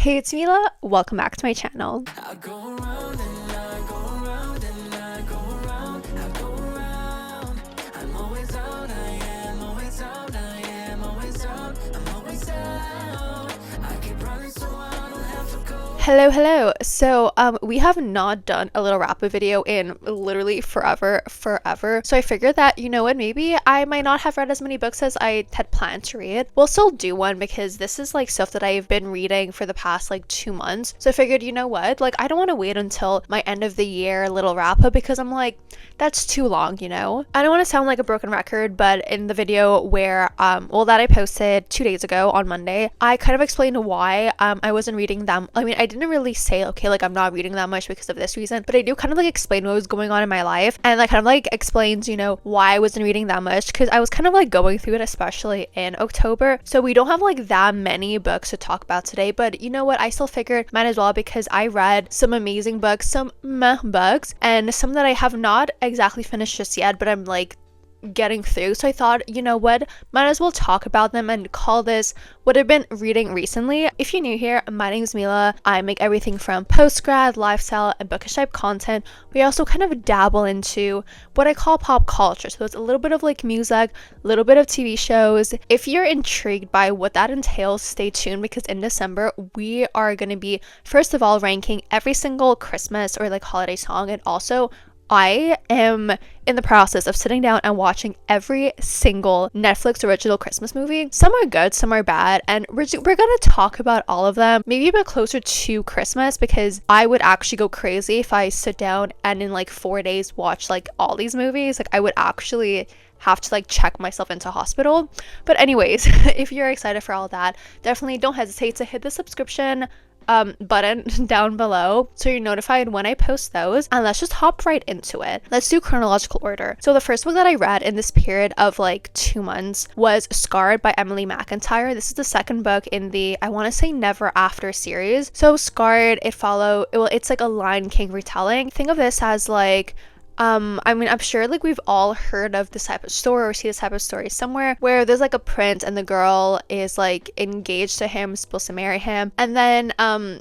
Hey, it's Mila. Welcome back to my channel. I go around and I go around and I go around, I go around. I'm always out, I am always out, I am always out, I'm always out. I keep running so I don't have to go. Hello. So we have not done a little wrap up video in literally forever. So I figured that, you know what, maybe I might not have read as many books as I had planned to read. We'll still do one because this is like stuff that I've been reading for the past like 2 months. So I figured, you know what, like I don't want to wait until my end of the year little wrap up because I'm like, that's too long, you know? I don't want to sound like a broken record, but in the video where that I posted 2 days ago on Monday, I kind of explained why I wasn't reading them. I mean, I didn't really say, okay, like I'm not reading that much because of this reason, but I do kind of like explain what was going on in my life, and I kind of like explains, you know, why I wasn't reading that much because I was kind of like going through it, especially in October. So we don't have like that many books to talk about today, but you know what, I still figured might as well because I read some amazing books, some meh books, and some that I have not exactly finished just yet, but I'm like getting through. So I thought, you know what, might as well talk about them and call this what I've been reading recently. If you're new here, my name is Mila. I make everything from post-grad, lifestyle, and bookish type content. We also kind of dabble into what I call pop culture. So it's a little bit of like music, a little bit of TV shows. If you're intrigued by what that entails, stay tuned because in December we are going to be, first of all, ranking every single Christmas or like holiday song, and also I am in the process of sitting down and watching every single Netflix original Christmas movie. Some are good, some are bad, and we're gonna talk about all of them, maybe a bit closer to Christmas, because I would actually go crazy if I sit down and in like 4 days watch like all these movies. Like I would actually have to like check myself into hospital. But anyways, if you're excited for all that, definitely don't hesitate to hit the subscription button down below so you're notified when I post those, and let's just hop right into it. Let's do chronological order. So the first book that I read in this period of like 2 months was Scarred by Emily McIntyre. This is the second book in the, I want to say, Never After series. So Scarred, it's like a Lion King retelling. Think of this as like I mean, I'm sure like we've all heard of this type of story or see this type of story somewhere where there's like a prince and the girl is like engaged to him, supposed to marry him, and then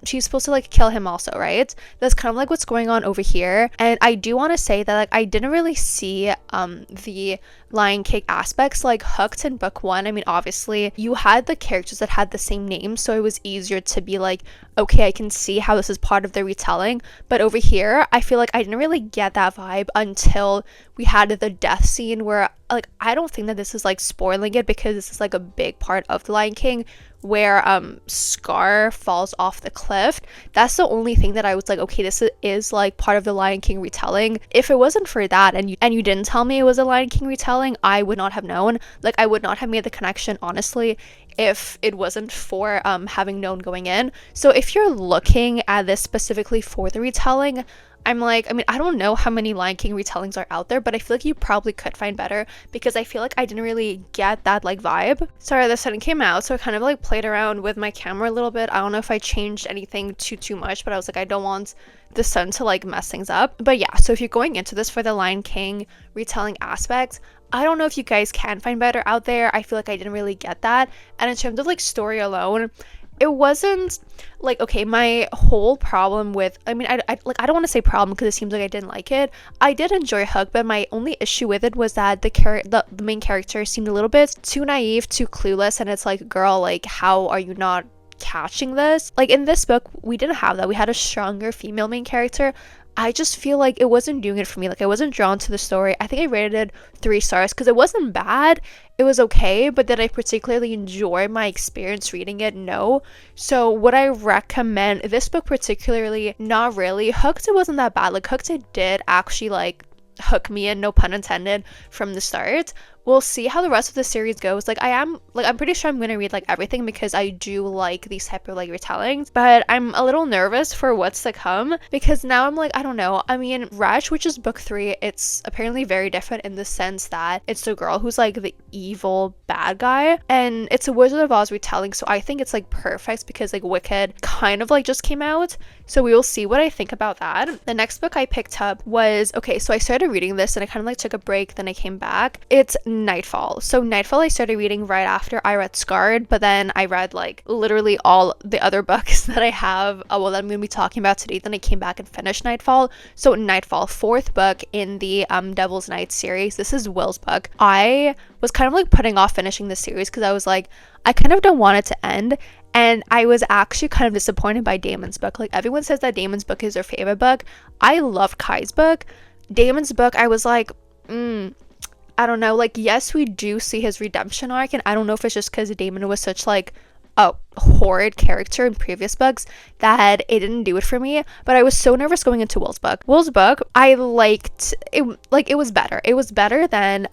she's supposed to like kill him also, right? That's kind of like what's going on over here. And I do want to say that like I didn't really see the Lion King aspects like Hooked in book 1. I mean, obviously you had the characters that had the same name, so it was easier to be like, okay, I can see how this is part of the retelling. But over here, I feel like I didn't really get that vibe until we had the death scene where like I don't think that this is like spoiling it because this is like a big part of the Lion King where Scar falls off the cliff. That's the only thing that I was like, okay, this is like part of the Lion King retelling. If it wasn't for that and you didn't tell me it was a Lion King retelling, I would not have known. Like I would not have made the connection, honestly, if it wasn't for having known going in. So if you're looking at this specifically for the retelling, I'm like, I mean, I don't know how many Lion King retellings are out there, but I feel like you probably could find better because I feel like I didn't really get that like vibe. Sorry, the sun came out, so I kind of like played around with my camera a little bit. I don't know if I changed anything too much, but I was like, I don't want the sun to like mess things up. But yeah, so if you're going into this for the Lion King retelling aspect, I don't know if you guys can find better out there. I feel like I didn't really get that. And in terms of like story alone, it wasn't like, okay, my whole problem with, I mean, I don't want to say problem because it seems like I didn't like it. I did enjoy Hook, but my only issue with it was that the main character seemed a little bit too naive, too clueless, and it's like, girl, like, how are you not catching this? Like in this book, we didn't have that. We had a stronger female main character. I just feel like it wasn't doing it for me. Like I wasn't drawn to the story. I think I rated it 3 stars because it wasn't bad. It was okay, but did I particularly enjoy my experience reading it? No. So would I recommend this book particularly? Not really. Hooked, it wasn't that bad. Like Hooked, it did actually like hook me in, no pun intended, from the start. We'll see how the rest of the series goes. Like I'm pretty sure I'm gonna read like everything because I do like these type of like retellings, but I'm a little nervous for what's to come because now I'm like, I don't know. I mean, Wretch, which is book 3, it's apparently very different in the sense that it's the girl who's like the evil bad guy, and it's a Wizard of Oz retelling, so I think it's like perfect because like Wicked kind of like just came out, so we will see what I think about that. The next book I picked up was, okay, so I started reading this and I kind of like took a break, then I came back. It's Nightfall. So Nightfall I started reading right after I read Scarred, but then I read like literally all the other books that I have, well, that I'm going to be talking about today. Then I came back and finished Nightfall. So Nightfall, fourth book in the Devil's Night series. This is Will's book. I was kind of like putting off finishing the series because I was like, I kind of don't want it to end. And I was actually kind of disappointed by Damon's book. Like, everyone says that Damon's book is their favorite book. I loved Kai's book. Damon's book, I was like, I don't know. Like, yes, we do see his redemption arc, and I don't know if it's just because Damon was such like a horrid character in previous books that it didn't do it for me. But I was so nervous going into Will's book. Will's book, I liked it. Like, it was better. It was better than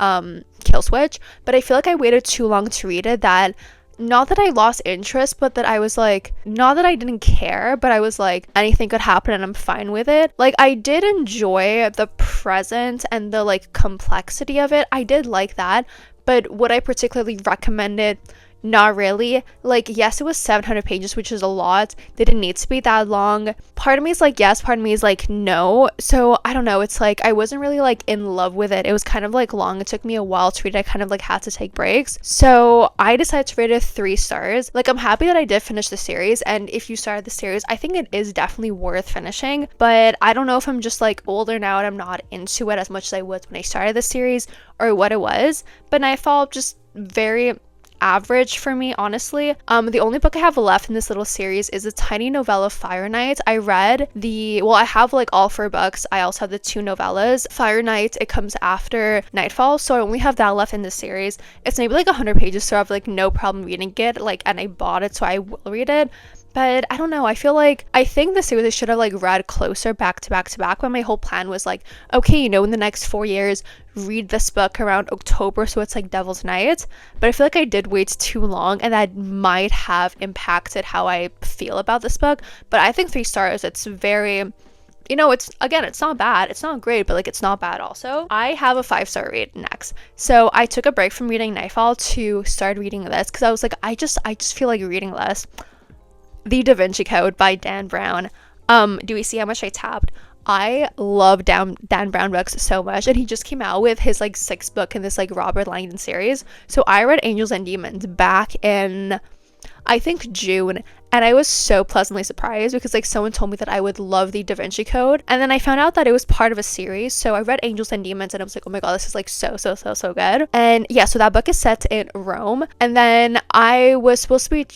Kill Switch, but I feel like I waited too long to read it. That not that I lost interest, but that I was like, not that I didn't care, but I was like, anything could happen and I'm fine with it. Like, I did enjoy the present and the like complexity of it. I did like that, but would I particularly recommend it? Not really. Like, yes, it was 700 pages, which is a lot. They didn't need to be that long. Part of me is like yes, part of me is like no. So I don't know. It's like I wasn't really like in love with it. It was kind of like long. It took me a while to read. I kind of like had to take breaks. So I decided to rate it 3 stars. Like, I'm happy that I did finish the series, and if you started the series, I think it is definitely worth finishing. But I don't know if I'm just like older now and I'm not into it as much as I was when I started the series, or what it was. But Nightfall, just very average for me, honestly. The only book I have left in this little series is a tiny novella, Fire Night. I read I have like all 4 books. I also have the 2 novellas. Fire Night, it comes after Nightfall, so I only have that left in this series. It's maybe like 100 pages, so I have like no problem reading it, like, and I bought it, so I will read it. But I don't know, I think the series I should have like read closer back to back to back, when my whole plan was like, okay, in the next 4 years, read this book around October, so it's like Devil's Night. But I feel like I did wait too long, and that might have impacted how I feel about this book. But I think 3 stars, it's very, it's not bad, it's not great, but like it's not bad also. I have a 5-star rate next. So I took a break from reading Nightfall to start reading this, because I was like, I just feel like reading less. The Da Vinci Code by Dan Brown. Do we see how much I tapped? I love Dan Brown books so much, and he just came out with his like 6th book in this like Robert Langdon series. So I read Angels and Demons back in, I think, June, and I was so pleasantly surprised because like someone told me that I would love the Da Vinci Code, and then I found out that it was part of a series. So I read Angels and Demons, and I was like, oh my god, this is like so good. And yeah, so that book is set in Rome, and then I was supposed to be,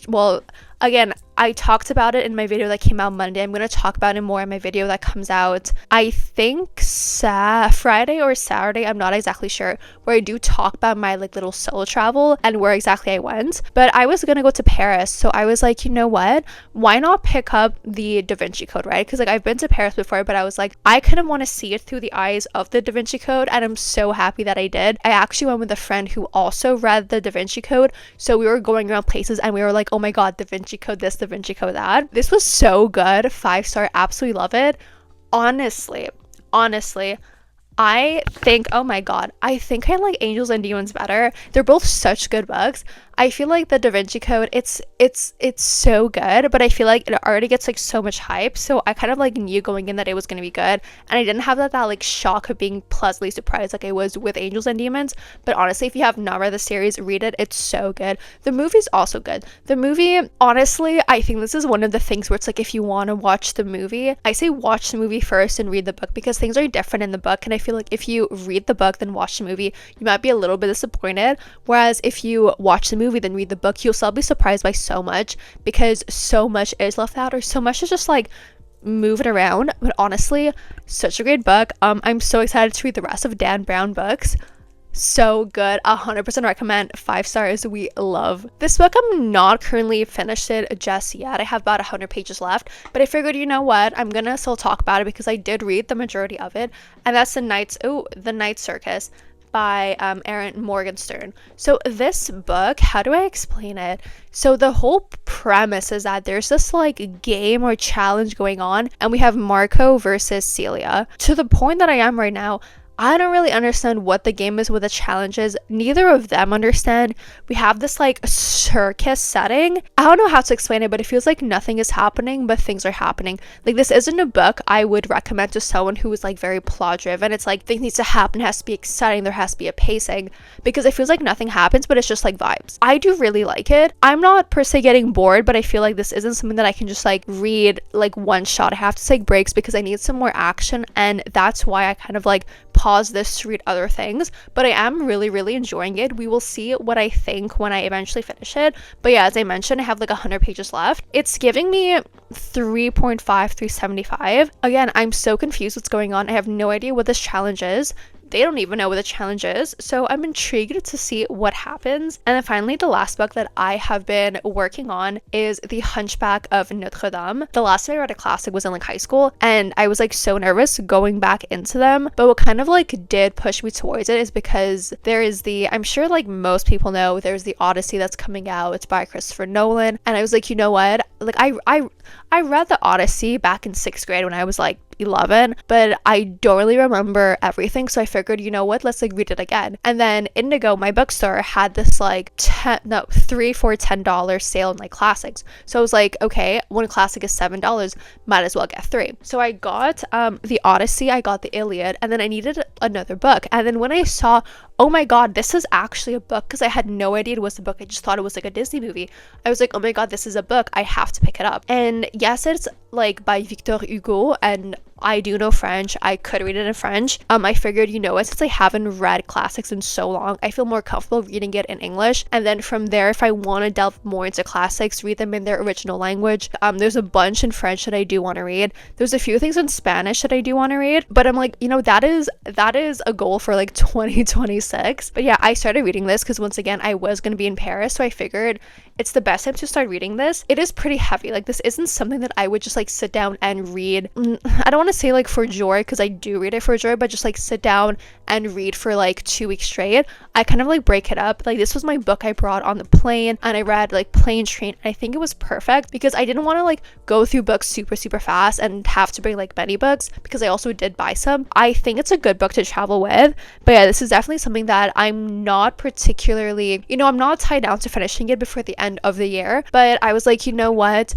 again, I talked about it in my video that came out Monday. I'm going to talk about it more in my video that comes out, I think, Friday or Saturday. I'm not exactly sure, where I do talk about my like little solo travel and where exactly I went. But I was going to go to Paris, so I was like, you know what? Why not pick up the Da Vinci Code, right? Because like I've been to Paris before, but I was like, I kind of want to see it through the eyes of the Da Vinci Code, and I'm so happy that I did. I actually went with a friend who also read the Da Vinci Code, so we were going around places and we were like, oh my god, Da Vinci Code this, Da Vinci Code that. This was so good. 5-star, absolutely love it. Honestly, I think, oh my god, I think I like Angels and Demons better. They're both such good books. I feel like the Da Vinci Code, it's so good, but I feel like it already gets like so much hype, so I kind of like knew going in that it was going to be good, and I didn't have that like shock of being pleasantly surprised like I was with Angels and Demons. But honestly, if you have not read the series, read it. It's so good. The movie's also good. The movie, honestly, I think this is one of the things where it's like, if you want to watch the movie, I say watch the movie first and read the book, because things are different in the book, and I feel like if you read the book then watch the movie, you might be a little bit disappointed, whereas if you watch the movie then read the book, you'll still be surprised by so much, because so much is left out, or so much is just like moving around. But honestly, such a great book. I'm so excited to read the rest of Dan Brown books. So good. 100% recommend. 5 stars. We love this book. I'm not currently finished it just yet. I have about 100 pages left, but I figured, you know what, I'm gonna still talk about it because I did read the majority of it, and that's the Night Circus by Erin Morgenstern. So this book, how do I explain it? So the whole premise is that there's this like game or challenge going on, and we have Marco versus Celia. To the point that I am right now, I don't really understand what the game is, what the challenge is. Neither of them understand. We have this like circus setting. I don't know how to explain it, but it feels like nothing is happening, but things are happening. Like, this isn't a book I would recommend to someone who is like very plot driven. It's like things needs to happen, it has to be exciting, there has to be a pacing, because it feels like nothing happens, but it's just like vibes. I do really like it. I'm not per se getting bored, but I feel like this isn't something that I can just like read like one shot. I have to take breaks because I need some more action, and that's why I kind of like pause this to read other things. But I am really enjoying it. We will see what I think when I eventually finish it. But yeah, as I mentioned, I have like 100 pages left. It's giving me 3.5, 375. Again, I'm so confused what's going on. I have no idea what this challenge is. They don't even know what the challenge is, so I'm intrigued to see what happens. And then finally, the last book that I have been working on is The Hunchback of Notre Dame. The last time I read a classic was in like high school, and I was like so nervous going back into them. But what kind of like did push me towards it is because there is I'm sure like most people know, there's the Odyssey that's coming out. It's by Christopher Nolan, and I was like, you know what? Like I read the Odyssey back in 6th grade when I was like 11, but I don't really remember everything, so I figured, you know what, let's like read it again. And then Indigo, my bookstore, had this like 3 for $10 sale in like classics, so I was like, okay, one classic is $7, might as well get 3. So I got the Odyssey, I got the Iliad, and then I needed another book. And then when I saw, oh my god, this is actually a book, because I had no idea it was a book, I just thought it was like a Disney movie. I was like, oh my god, this is a book, I have to pick it up. And yes, it's like by Victor Hugo, and I do know French. I could read it in French. I figured, you know what, since I haven't read classics in so long, I feel more comfortable reading it in English. And then from there, if I want to delve more into classics, read them in their original language. There's a bunch in French that I do want to read. There's a few things in Spanish that I do want to read. But I'm like, you know, that is a goal for like 2026. But yeah, I started reading this because once again, I was going to be in Paris. So I figured it's the best time to start reading this. It is pretty heavy. Like, this isn't something that I would just like sit down and read. I don't want to say like for joy, because I do read it for joy, but just like sit down and read for like 2 weeks straight. I kind of like break it up. Like, this was my book I brought on the plane, and I read like Plane Train, and I think it was perfect because I didn't want to like go through books super fast and have to bring like many books, because I also did buy some. I think it's a good book to travel with. But yeah, this is definitely something that I'm not particularly, you know, I'm not tied down to finishing it before the end of the year, but I was like, you know what,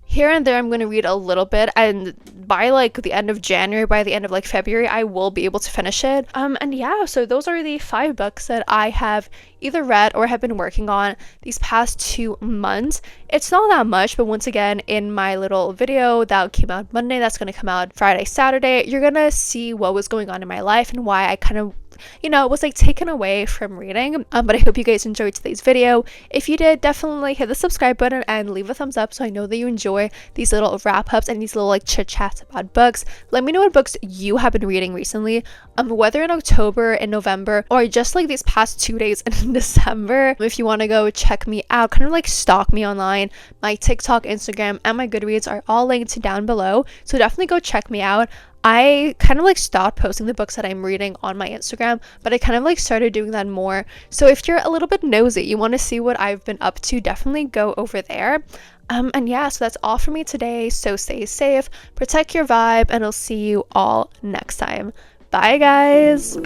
here and there I'm going to read a little bit, and by like the end of January, by the end of like February, I will be able to finish it. And yeah, so those are the 5 books that I have either read or have been working on these past 2 months. It's not that much, but once again, in my little video that came out Monday, that's going to come out Friday, Saturday, you're going to see what was going on in my life and why I kind of, you know, was like taken away from reading. But I hope you guys enjoyed today's video. If you did, definitely hit the subscribe button and leave a thumbs up so I know that you enjoy these little wrap-ups and these little like chit chats about books. Let me know what books you have been reading recently, whether in October, in November, or just like these past 2 days in December. If you want to go check me out, kind of like stalk me online, my TikTok, Instagram, and my Goodreads are all linked down below, so definitely go check me out. I kind of like stopped posting the books that I'm reading on my Instagram, but I kind of like started doing that more. So if you're a little bit nosy, you want to see what I've been up to, definitely go over there. And yeah, so that's all for me today. So stay safe, protect your vibe, and I'll see you all next time. Bye, guys.